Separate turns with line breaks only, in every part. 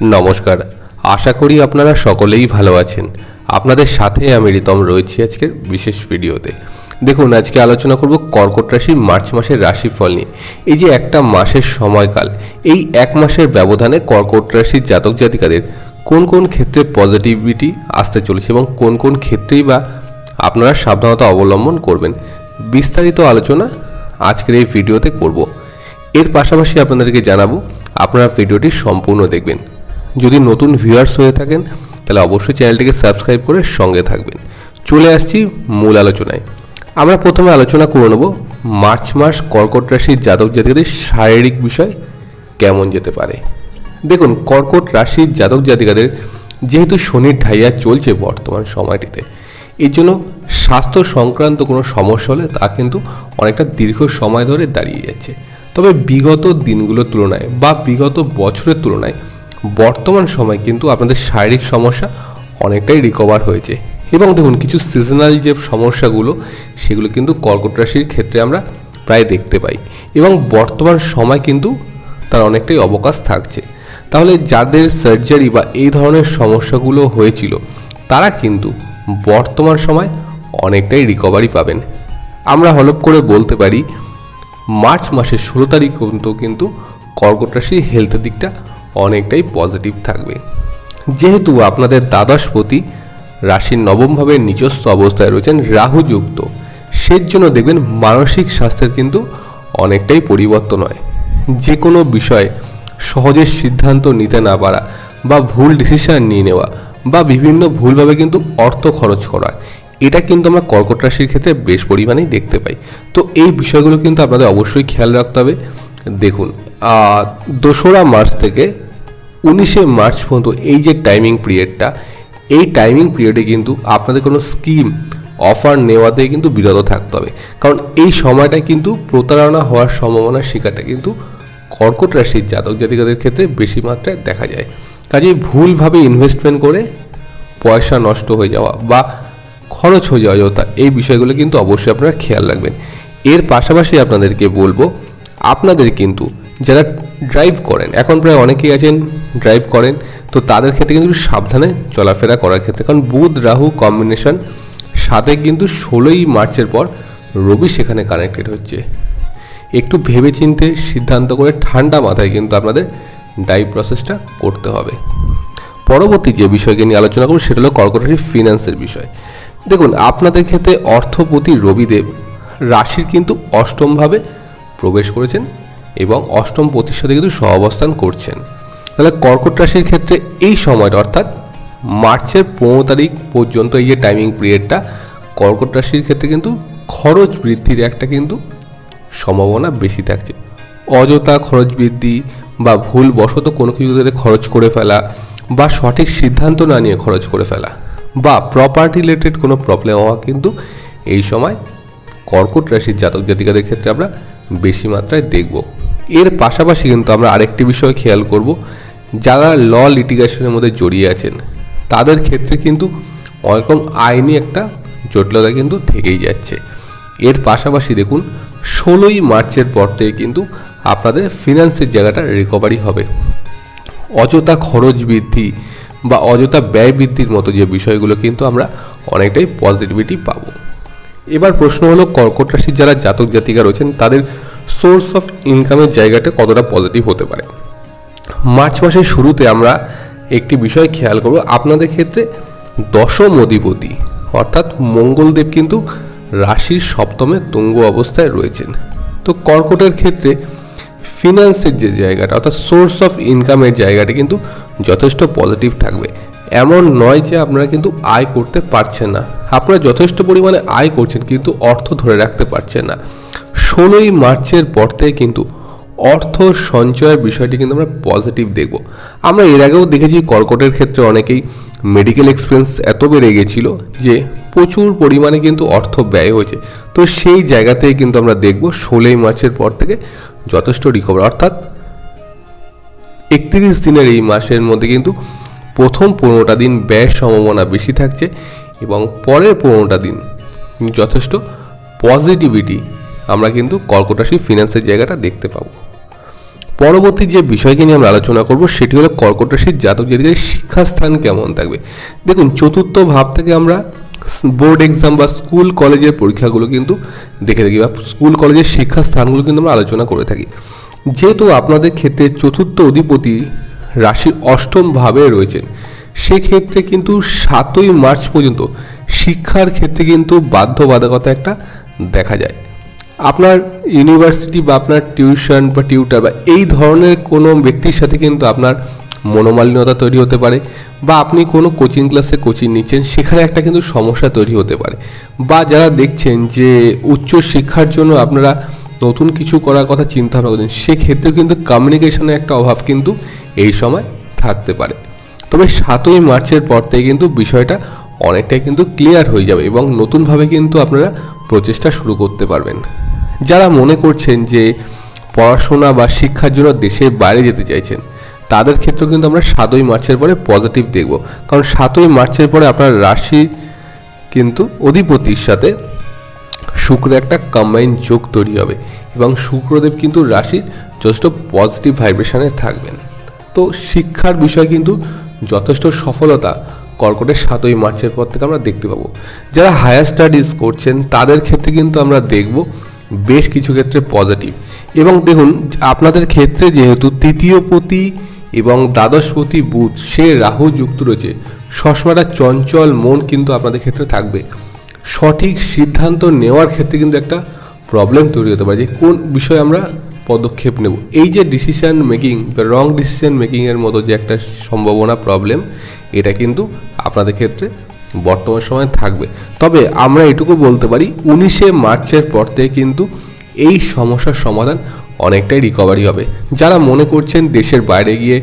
নমস্কার, আশা করি আপনারা সকলেই ভালো আছেন। আপনাদের সাথে আমি রিতম রয়েছি আজকের বিশেষ ভিডিওতে। দেখুন, আজকে আলোচনা করব কর্কট রাশির মার্চ মাসের রাশিফল নিয়ে। এই যে একটা মাসের সময়কাল, এই এক মাসের ব্যবধানে কর্কট রাশির জাতক জাতিকাদের কোন কোন ক্ষেত্রে পজিটিভিটি আসতে চলেছে এবং কোন কোন ক্ষেত্রেই বা আপনারা সাবধানতা অবলম্বন করবেন, বিস্তারিত আলোচনা আজকের এই ভিডিওতে করব। এর পাশাপাশি আপনাদেরকে জানাবো আপনারা ভিডিওটি সম্পূর্ণ দেখবেন। যদি নতুন ভিউয়ার্স হয়ে থাকেন তাহলে অবশ্যই চ্যানেলটিকে সাবস্ক্রাইব করে সঙ্গে থাকবেন। চলে আসছি মূল আলোচনায়। আমরা প্রথমে আলোচনা করে নেব মার্চ মাস কর্কট রাশির জাতক জাতিকাদের শারীরিক বিষয় কেমন যেতে পারে। দেখুন, কর্কট রাশির জাতক জাতিকাদের যেহেতু শনির ঢাইয়া চলছে বর্তমান সময়টিতে, এর জন্য স্বাস্থ্য সংক্রান্ত কোনো সমস্যা হলে তা কিন্তু অনেকটা দীর্ঘ সময় ধরে দাঁড়িয়ে যাচ্ছে। তবে বিগত দিনগুলোর তুলনায় বা বিগত বছরের তুলনায় বর্তমান সময় কিন্তু আপনাদের শারীরিক সমস্যা অনেকটাই রিকভার হয়েছে। এবং দেখুন, কিছু সিজনাল যে সমস্যাগুলো সেগুলো কিন্তু কর্কট রাশির ক্ষেত্রে আমরা প্রায় দেখতে পাই এবং বর্তমান সময় কিন্তু তার অনেকটাই অবকাশ থাকছে। তাহলে যাদের সার্জারি বা এই ধরনের সমস্যাগুলো হয়েছিল তারা কিন্তু বর্তমান সময় অনেকটাই রিকভারি পাবেন। আমরা হলপ করে বলতে পারি মার্চ মাসের 16 তারিখ কিন্তু কর্কট রাশির হেলথের দিকটা অনেকটাই পজিটিভ থাকবে। যেহেতু আপনাদের দ্বাদশপতি রাশির নবমভাবে নিজস্ব অবস্থায় রয়েছেন রাহুযুক্ত, সের জন্য দেখবেন মানসিক স্বাস্থ্যের কিন্তু অনেকটাই পরিবর্তন হয়। যে কোনো বিষয়ে সহজে সিদ্ধান্ত নিতে না পারা বা ভুল ডিসিশন নিয়ে নেওয়া বা বিভিন্ন ভুলভাবে কিন্তু অর্থ খরচ করা, এটা কিন্তু আমরা কর্কট রাশির ক্ষেত্রে বেশ পরিমাণেই দেখতে পাই। তো এই বিষয়গুলো কিন্তু আপনাদের অবশ্যই খেয়াল রাখতে হবে। দেখুন, 2রা মার্চ থেকে 19শে মার্চ পর্যন্ত এই যে টাইমিং পিরিয়ডটা, এই টাইমিং পিরিয়ডে কিন্তু আপনাদের কোনো স্কিম অফার নেওয়াতে কিন্তু বিরত থাকতে হবে। কারণ এই সময়টা কিন্তু প্রতারণা হওয়ার সম্ভাবনার শিকারটা কিন্তু কর্কট রাশির জাতক জাতিকাদের ক্ষেত্রে বেশি মাত্রায় দেখা যায়। কাজেই ভুলভাবে ইনভেস্টমেন্ট করে পয়সা নষ্ট হয়ে যাওয়া বা খরচ হয়ে যাওয়া অযথা, এই বিষয়গুলো কিন্তু অবশ্যই আপনারা খেয়াল রাখবেন। এর পাশাপাশি আপনাদেরকে বলবো, আপনাদের কিন্তু যারা ড্রাইভ করেন, এখন প্রায় অনেকেই আছেন ড্রাইভ করেন, তো তাদের ক্ষেত্রে কিন্তু সাবধানে চলাফেরা করার ক্ষেত্রে, কারণ বুধ রাহু কম্বিনেশন সাথে কিন্তু 16ই মার্চের পর রবি সেখানে কানেক্টেড হচ্ছে। একটু ভেবেচিন্তে সিদ্ধান্ত করে ঠান্ডা মাথায় কিন্তু আপনাদের ড্রাইভ প্রসেসটা করতে হবে। পরবর্তী যে বিষয়কে নিয়ে আলোচনা করব সেটা হলো কর্কট রাশির ফিনান্সের বিষয়। দেখুন, আপনাদের ক্ষেত্রে অর্থপতি রবিদেব রাশির কিন্তু অষ্টমভাবে প্রবেশ করেছেন এবং অষ্টম পতির সাথে কিন্তু সহাবস্থান করছেন। তাহলে কর্কট রাশির ক্ষেত্রে এই সময়টা অর্থাৎ মার্চের 15 তারিখ পর্যন্ত এই যে টাইমিং পিরিয়ডটা, কর্কট রাশির ক্ষেত্রে কিন্তু খরচ বৃদ্ধির একটা কিন্তু সম্ভাবনা বেশি থাকছে। অযথা খরচ বৃদ্ধি বা ভুলবশত কোনো কিছুতে খরচ করে ফেলা বা সঠিক সিদ্ধান্ত না নিয়ে খরচ করে ফেলা বা প্রপার্টি রিলেটেড কোনো প্রবলেম হওয়া কিন্তু এই সময় কর্কট রাশির জাতক জাতিকাদের ক্ষেত্রে আমরা বেশি মাত্রায় দেখব। এর পাশাপাশি কিন্তু আমরা আরেকটি বিষয় খেয়াল করব, যারা ল লিটিগেশনের মধ্যে জড়িয়ে আছেন তাদের ক্ষেত্রে কিন্তু অনেকরকম আইনি একটা জটিলতা কিন্তু থেকেই যাচ্ছে। এর পাশাপাশি দেখুন, 16ই মার্চের পর থেকে কিন্তু আপনাদের ফিনান্সের জায়গাটা রিকভারি হবে। অযথা খরচ বৃদ্ধি বা অযথা ব্যয় বৃদ্ধির মতো যে বিষয়গুলো কিন্তু আমরা অনেকটাই পজিটিভিটি পাবো। এবার প্রশ্ন হলো, কর্কট রাশির যারা জাতক জাতিকা রয়েছেন তাদের সোর্স অফ ইনকামের জায়গাটা কতটা পজিটিভ হতে পারে। মার্চ মাসের শুরুতে আমরা একটি বিষয় খেয়াল করব, আপনাদের ক্ষেত্রে দশম অধিপতি অর্থাৎ মঙ্গলদেব কিন্তু রাশির সপ্তমে তুঙ্গ অবস্থায় রয়েছেন। তো কর্কটের ক্ষেত্রে ফিনান্সের যে জায়গাটা অর্থাৎ সোর্স অফ ইনকামের জায়গাটা কিন্তু যথেষ্ট পজিটিভ থাকবে। এমন নয় যে আপনারা কিন্তু আয় করতে পারছেন না, আপনারা যথেষ্ট পরিমাণে আয় করছেন কিন্তু অর্থ ধরে রাখতে পারছেন না। 16ই মার্চের পর থেকে কিন্তু অর্থ সঞ্চয়ের বিষয়টি কিন্তু আমরা পজিটিভ দেখব। আমরা এর আগেও দেখেছি কর্কটের ক্ষেত্রে অনেকেই মেডিকেল এক্সপেন্স এত বেড়ে গেছিল যে প্রচুর পরিমাণে কিন্তু অর্থ ব্যয় হয়েছে। তো সেই জায়গাতেই কিন্তু আমরা দেখব 16ই মার্চের পর থেকে যথেষ্ট রিকভার, অর্থাৎ 31 দিনের এই মাসের মধ্যে কিন্তু প্রথম 15টা দিন ব্যয়ের সম্ভাবনা বেশি থাকছে এবং পরের 15টা দিন যথেষ্ট পজিটিভিটি আমরা কিন্তু কর্কট রাশির ফিনান্সের জায়গাটা দেখতে পাবো। পরবর্তী যে বিষয়কে নিয়ে আমরা আলোচনা করব সেটি হলো কর্কট রাশির জাতক জাতিকাদের শিক্ষাস্থান কেমন থাকবে। দেখুন, চতুর্থ ভাব থেকে আমরা বোর্ড এক্সাম বা স্কুল কলেজের পরীক্ষাগুলো কিন্তু দেখে থাকি, বা স্কুল কলেজের শিক্ষাস্থানগুলো কিন্তু আমরা আলোচনা করে থাকি। যেহেতু আপনাদের ক্ষেত্রে চতুর্থ অধিপতি রাশির অষ্টম ভাবে রয়েছেন, সেক্ষেত্রে কিন্তু 7ই মার্চ পর্যন্ত শিক্ষার ক্ষেত্রে কিন্তু বাধ্যবাধকতা একটা দেখা যায়। আপনার ইউনিভার্সিটি বা আপনার টিউশন বা টিউটার বা এই ধরনের কোনো ব্যক্তির সাথে কিন্তু আপনার মনোমালিন্যতা তৈরি হতে পারে, বা আপনি কোনো কোচিং ক্লাসে কোচিং নিচ্ছেন, সেখানে একটা কিন্তু সমস্যা তৈরি হতে পারে। বা যারা দেখছেন যে উচ্চ শিক্ষার জন্য আপনারা নতুন কিছু করার কথা চিন্তা ভাবনা করছেন, সেক্ষেত্রেও কিন্তু কমিউনিকেশনের একটা অভাব কিন্তু এই সময় থাকতে পারে। তবে 7ই মার্চের পর থেকে কিন্তু বিষয়টা অনেকটাই কিন্তু ক্লিয়ার হয়ে যাবে এবং নতুনভাবে কিন্তু আপনারা প্রচেষ্টা শুরু করতে পারবেন। যারা মনে করছেন যে পড়াশোনা বা শিক্ষার জন্য দেশের বাইরে যেতে চাইছেন, তাদের ক্ষেত্রেও কিন্তু আমরা 7ই মার্চের পরে পজিটিভ দেখব। কারণ 7ই মার্চের পরে আপনার রাশি কিন্তু অধিপতির সাথে শুক্র একটা কম্বাইন যোগ তৈরি হবে এবং শুক্রদেব কিন্তু রাশির যথেষ্ট পজিটিভ ভাইব্রেশনে থাকবেন। তো শিক্ষার বিষয় কিন্তু যথেষ্ট সফলতা কর্কটের 7ই মার্চের পর থেকে আমরা দেখতে পাবো। যারা হায়ার স্টাডিজ করছেন তাদের ক্ষেত্রে কিন্তু আমরা দেখব বেশ কিছু ক্ষেত্রে পজিটিভ। এবং দেখুন, আপনাদের ক্ষেত্রে যেহেতু তৃতীয়পতি এবং দ্বাদশপতি বুধ সে রাহু যুক্ত রয়েছে, সবসময় চঞ্চল মন কিন্তু আপনাদের ক্ষেত্রে থাকবে। সঠিক সিদ্ধান্ত নেওয়ার ক্ষেত্রে কিন্তু একটা প্রবলেম তৈরি হতে পারে যে কোন বিষয়ে আমরা পদক্ষেপ নেব। এই যে ডিসিশন মেকিং বা রং ডিসিশন মেকিংয়ের মতো যে একটা সম্ভাবনা প্রবলেম, এটা কিন্তু আপনাদের ক্ষেত্রে বর্তমান সময়ে থাকবে। তবে আমরা এটুকু বলতে পারি 19শে মার্চের পর থেকে কিন্তু এই সমস্যার সমাধান অনেকটাই রিকভারি হবে। যারা মনে করছেন দেশের বাইরে গিয়ে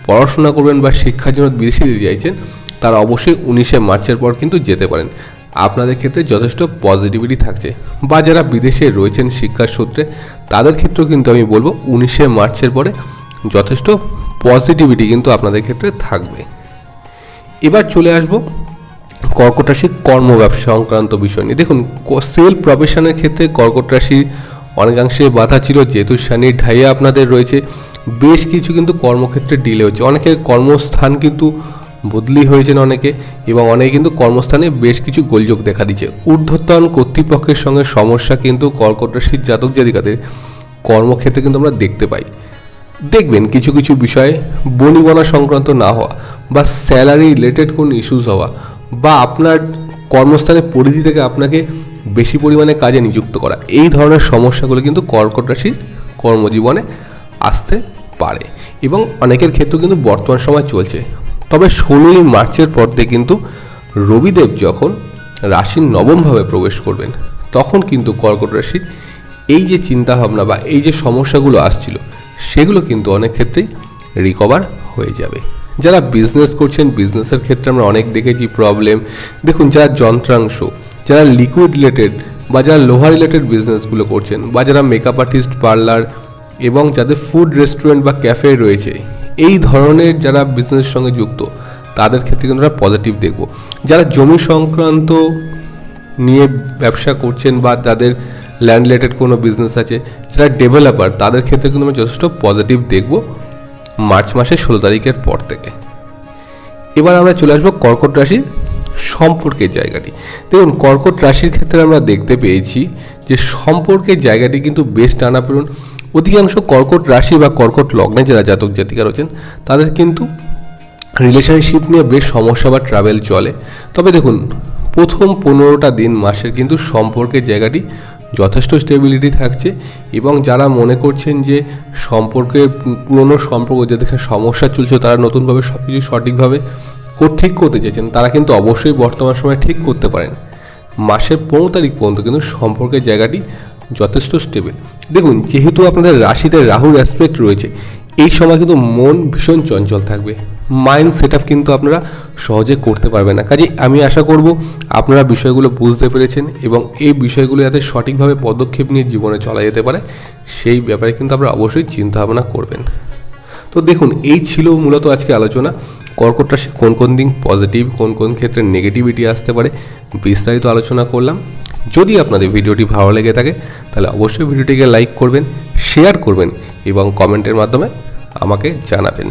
পড়াশোনা করবেন বা শিক্ষার জন্য বিদেশে যেতে চাইছেন, তারা অবশ্যই 19শে মার্চের পর কিন্তু যেতে পারেন। আপনাদের ক্ষেত্রে যথেষ্ট পজিটিভিটি থাকছে। বা যারা বিদেশে রয়েছেন শিক্ষার সূত্রে, তাদের ক্ষেত্রেও কিন্তু আমি বলবো 19শে মার্চের পরে যথেষ্ট পজিটিভিটি কিন্তু আপনাদের ক্ষেত্রে থাকবে। এবার চলে আসব কর্কট রাশির কর্ম ব্যবসা সংক্রান্ত বিষয় নিয়ে। দেখুন, সেলফ প্রফেশনের ক্ষেত্রে কর্কট রাশির অনেকাংশে বাধা ছিল, যেহেতু শনির ঢাইয়া আপনাদের রয়েছে। বেশ কিছু কিন্তু কর্মক্ষেত্রে ডিলে হচ্ছে, অনেকের কর্মস্থান কিন্তু বদলি হয়েছেন অনেকে, এবং অনেকে কিন্তু কর্মস্থানে বেশ কিছু গোলযোগ দেখা দিচ্ছে। ঊর্ধ্বতন কর্তৃপক্ষের সঙ্গে সমস্যা কিন্তু কর্কট রাশির জাতক জাতিকাদের কর্মক্ষেত্রে কিন্তু আমরা দেখতে পাই। দেখবেন কিছু কিছু বিষয়ে বনিবনা সংক্রান্ত না হওয়া, বা স্যালারি রিলেটেড কোনো ইস্যুস হওয়া, বা আপনার কর্মস্থানের পরিধি থেকে আপনাকে বেশি পরিমাণে কাজে নিযুক্ত করা, এই ধরনের সমস্যাগুলো কিন্তু কর্কট রাশির কর্মজীবনে আসতে পারে এবং অনেকের ক্ষেত্রেও কিন্তু বর্তমান সময় চলছে। তবে 16ই মার্চের পর থেকে কিন্তু রবিদেব যখন রাশির নবমভাবে প্রবেশ করবেন, তখন কিন্তু কর্কট রাশির এই যে চিন্তাভাবনা বা এই যে সমস্যাগুলো আসছিল, সেগুলো কিন্তু অনেক ক্ষেত্রেই রিকভার হয়ে যাবে। যারা বিজনেস করছেন, বিজনেসের ক্ষেত্রে আমরা অনেক দেখেছি প্রবলেম। দেখুন, যারা যন্ত্রাংশ, যারা লিকুইড রিলেটেড বা যারা লোহা রিলেটেড বিজনেসগুলো করছেন, বা যারা মেকআপ আর্টিস্ট, পার্লার এবং যাদের ফুড রেস্টুরেন্ট বা ক্যাফে রয়েছে, এই ধরনের যারা বিজনেসের সঙ্গে যুক্ত, তাদের ক্ষেত্রে কিন্তু আমরা পজিটিভ দেখব। যারা জমি সংক্রান্ত নিয়ে ব্যবসা করছেন বা যাদের ল্যান্ড রিলেটেড কোনো বিজনেস আছে, যারা ডেভেলপার, তাদের ক্ষেত্রে কিন্তু আমরা যথেষ্ট পজিটিভ দেখব মার্চ মাসের 16 তারিখের পর থেকে। এবার আমরা চলে আসবো কর্কট রাশির সম্পর্কের জায়গাটি। দেখুন, কর্কট রাশির ক্ষেত্রে আমরা দেখতে পেয়েছি যে সম্পর্কের জায়গাটি কিন্তু বেশ টানাপোড়েন। অধিকাংশ কর্কট রাশি বা কর্কট লগ্নে যারা জাতক জাতিকা রয়েছেন, তাদের কিন্তু রিলেশনশিপ নিয়ে বেশ সমস্যা বা ট্রাভেল চলে। তবে দেখুন, প্রথম 15টা দিন মাসের কিন্তু সম্পর্কের জায়গাটি যথেষ্ট স্টেবিলিটি থাকছে, এবং যারা মনে করছেন যে সম্পর্কের পুরনো সম্পর্ক যাদের সমস্যা চলছে, তারা নতুনভাবে সব কিছু সঠিকভাবে ঠিক করতে চেয়েছেন, তারা কিন্তু অবশ্যই বর্তমান সময়ে ঠিক করতে পারেন। মাসের 15 তারিখ পর্যন্ত কিন্তু সম্পর্কের জায়গাটি যথেষ্ট স্টেবল। দেখুন, যেহেতু আপনাদের রাশিতে রাহুর অ্যাসপেক্ট রয়েছে, এই সময় কিন্তু মন ভীষণ চঞ্চল থাকবে, মাইন্ড সেট আপ কিন্তু আপনারা সহজে করতে পারবেন না। কাজেই আমি আশা করব আপনারা বিষয়গুলো বুঝতে পেরেছেন এবং এই বিষয়গুলো যাতে সঠিকভাবে পদক্ষেপ নিয়ে জীবনে চলা যেতে পারে, সেই ব্যাপারে কিন্তু আপনারা অবশ্যই চিন্তা ভাবনা করবেন। তো দেখুন, এই ছিল মূলত আজকে আলোচনা। কর্কট রাশি কোন কোন দিক পজিটিভ, কোন কোন ক্ষেত্রে নেগেটিভিটি আসতে পারে, বিস্তারিত আলোচনা করলাম। যদি আপনাদের ভিডিওটি ভালো লেগে থাকে, তাহলে অবশ্যই ভিডিওটিকে লাইক করবেন, শেয়ার করবেন এবং কমেন্টের মাধ্যমে আমাকে জানাবেন।